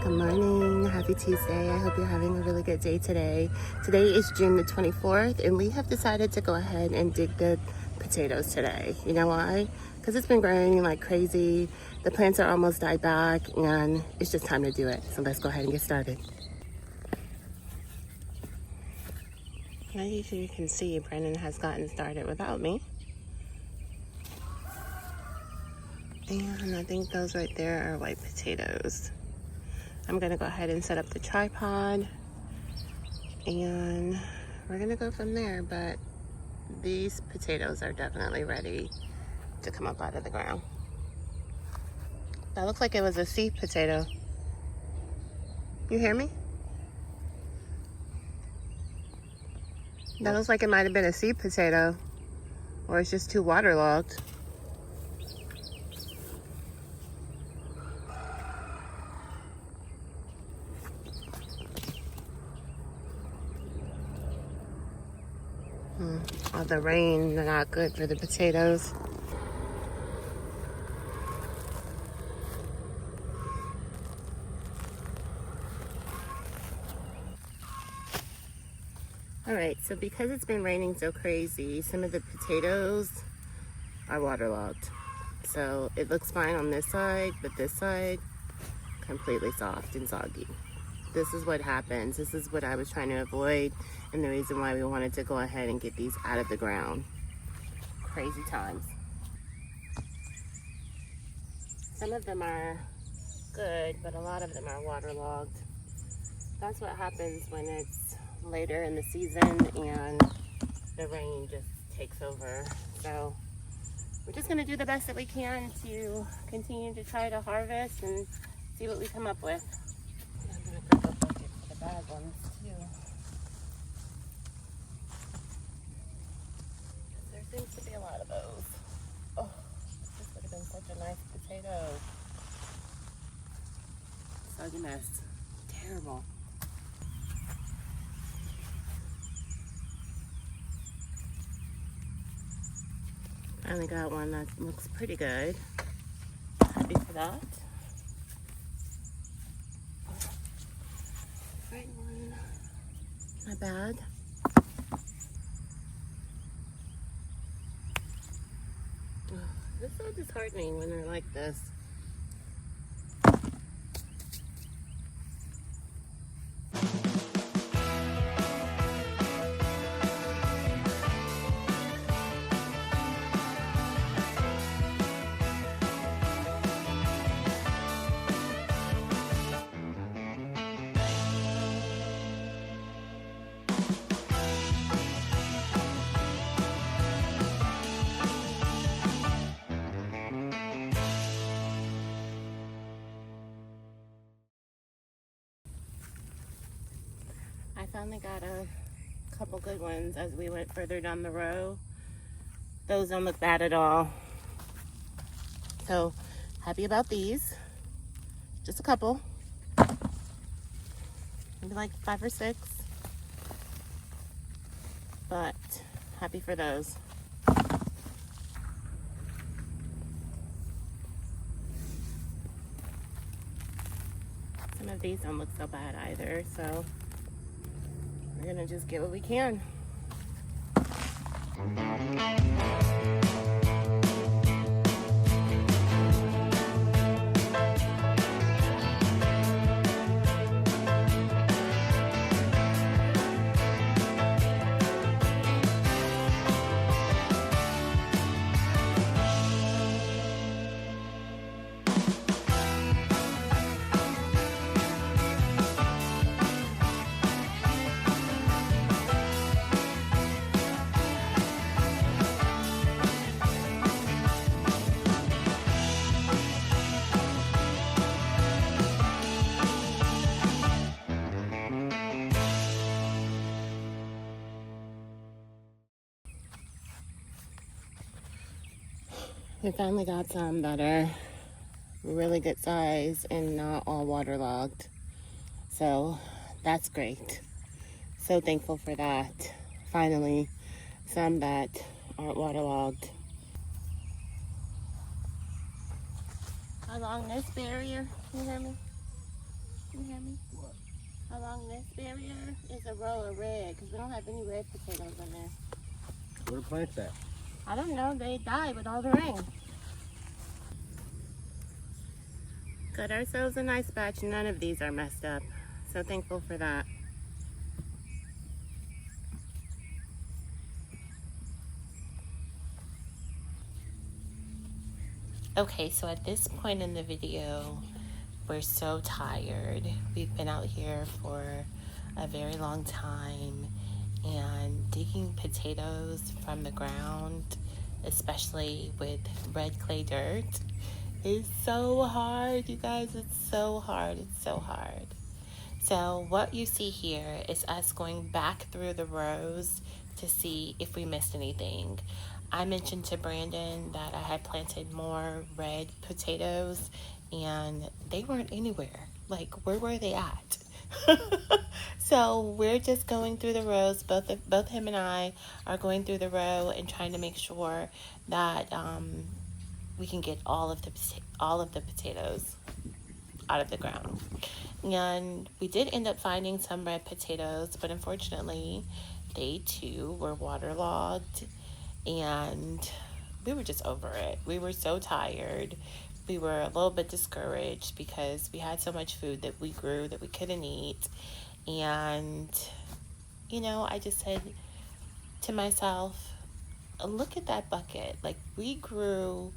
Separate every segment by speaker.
Speaker 1: Good morning. Happy Tuesday. I hope you're having a really good day today. Today is June the 24th, and we have decided to go ahead and dig the potatoes today. You know why? Because it's been growing like crazy. The plants are almost died back, and it's just time to do it. So let's go ahead and get started. As you can see, Brennan has gotten started without me. And I think those right there are white potatoes. I'm gonna go ahead and set up the tripod and we're gonna go from there, but these potatoes are definitely ready to come up out of the ground. That looks like it was a seed potato. You hear me? That looks like it might have been a seed potato, or it's just too waterlogged. All the rain, they're not good for the potatoes. All right, so because it's been raining so crazy, some of the potatoes are waterlogged. So it looks fine on this side, but this side, completely soft and soggy. This is what happens. This is what I was trying to avoid, and the reason why we wanted to go ahead and get these out of the ground. Crazy times. Some of them are good, but a lot of them are waterlogged. That's what happens when it's later in the season and the rain just takes over. So we're just gonna do the best that we can to continue to try to harvest and see what we come up with. I'm gonna grab a bucket for the bad ones too. There seems to be a lot of those. Oh, this would have been such a nice potato. Soggy mess. Terrible. Finally got one that looks pretty good. Happy for that. Right one. Not bad. This is so disheartening when they're like this. I finally got a couple good ones as we went further down the row. Those don't look bad at all. So happy about these. Just a couple. Maybe like 5 or 6. But happy for those. Some of these don't look so bad either, so we're gonna just get what we can. We finally got some that are really good size and not all waterlogged. So that's great. So thankful for that. Finally, some that aren't waterlogged. Along this barrier, you hear me? Can you hear me?
Speaker 2: What?
Speaker 1: Along this barrier is a row of red because we don't have any red potatoes in there.
Speaker 2: Where the plants at?
Speaker 1: I don't know. They died with all the rain. Got ourselves a nice batch. None of these are messed up. So thankful for that. Okay, so at this point in the video, we're so tired. We've been out here for a very long time, and digging potatoes from the ground, especially with red clay dirt, is so hard, you guys. It's so hard. It's so hard. So what you see here is us going back through the rows to see if we missed anything. I mentioned to Brandon that I had planted more red potatoes and they weren't anywhere. Like, where were they at? So we're just going through the rows. Both him and I are going through the row and trying to make sure that we can get all of the potatoes out of the ground. And we did end up finding some red potatoes, but unfortunately they too were waterlogged, and we were just over it. We were so tired. We were a little bit discouraged because we had so much food that we grew that we couldn't eat. And, you know, I just said to myself, look at that bucket. Like, we grew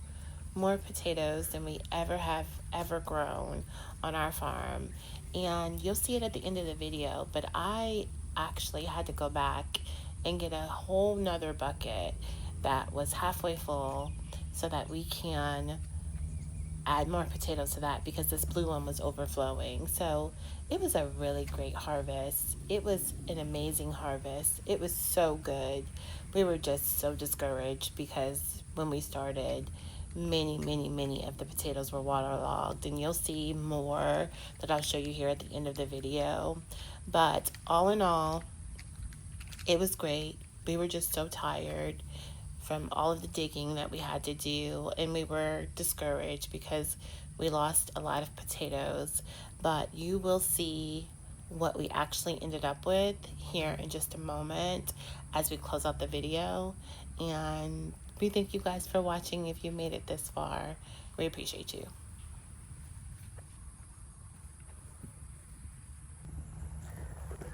Speaker 1: more potatoes than we have ever grown on our farm. And you'll see it at the end of the video, but I actually had to go back and get a whole nother bucket that was halfway full so that we can add more potatoes to that because this blue one was overflowing. So it was a really great harvest. It was an amazing harvest. It was so good. We were just so discouraged because when we started, many of the potatoes were waterlogged, and you'll see more that I'll show you here at the end of the video. But all in all, it was great. We were just so tired from all of the digging that we had to do, and we were discouraged because we lost a lot of potatoes. But you will see what we actually ended up with here in just a moment as we close out the video. And we thank you guys for watching. If you made it this far, we appreciate you.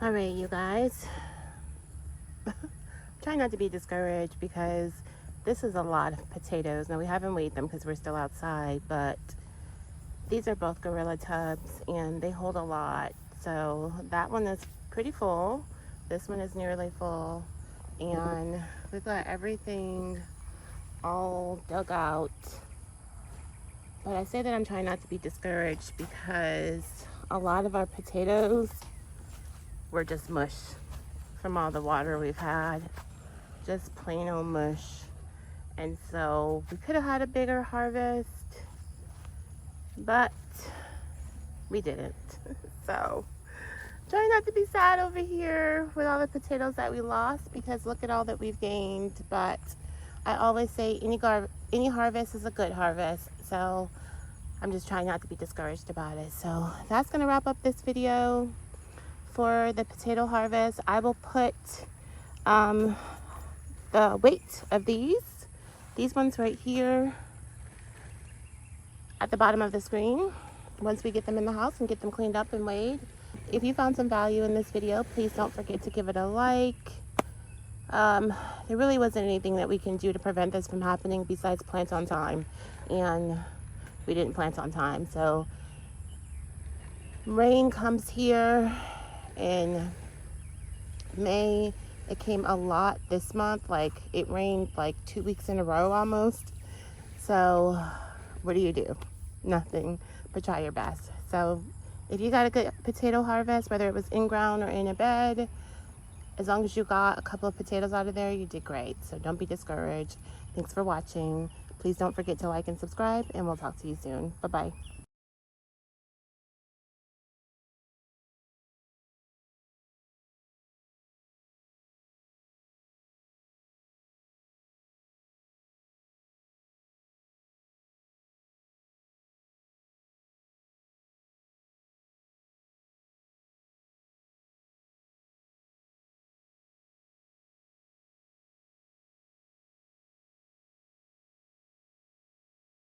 Speaker 1: All right, you guys. Try not to be discouraged because this is a lot of potatoes. Now, we haven't weighed them because we're still outside, but these are both gorilla tubs and they hold a lot. So that one is pretty full. This one is nearly full. And we've got everything all dug out. But I say that I'm trying not to be discouraged because a lot of our potatoes were just mush from all the water we've had. Just plain old mush. And so we could have had a bigger harvest, but we didn't. So try not to be sad over here with all the potatoes that we lost, because look at all that we've gained. But I always say any harvest is a good harvest. So I'm just trying not to be discouraged about it. So that's going to wrap up this video for the potato harvest. I will put the weight of these ones right here at the bottom of the screen once we get them in the house and get them cleaned up and weighed. If you found some value in this video, please don't forget to give it a like. There really wasn't anything that we can do to prevent this from happening besides plant on time, and we didn't plant on time. So rain comes here in May. It came a lot this month. Like, it rained like 2 weeks in a row almost. So what do? Nothing but try your best. So if you got a good potato harvest, whether it was in ground or in a bed, as long as you got a couple of potatoes out of there, you did great. So don't be discouraged. Thanks for watching. Please don't forget to like and subscribe, and we'll talk to you soon. Bye-bye.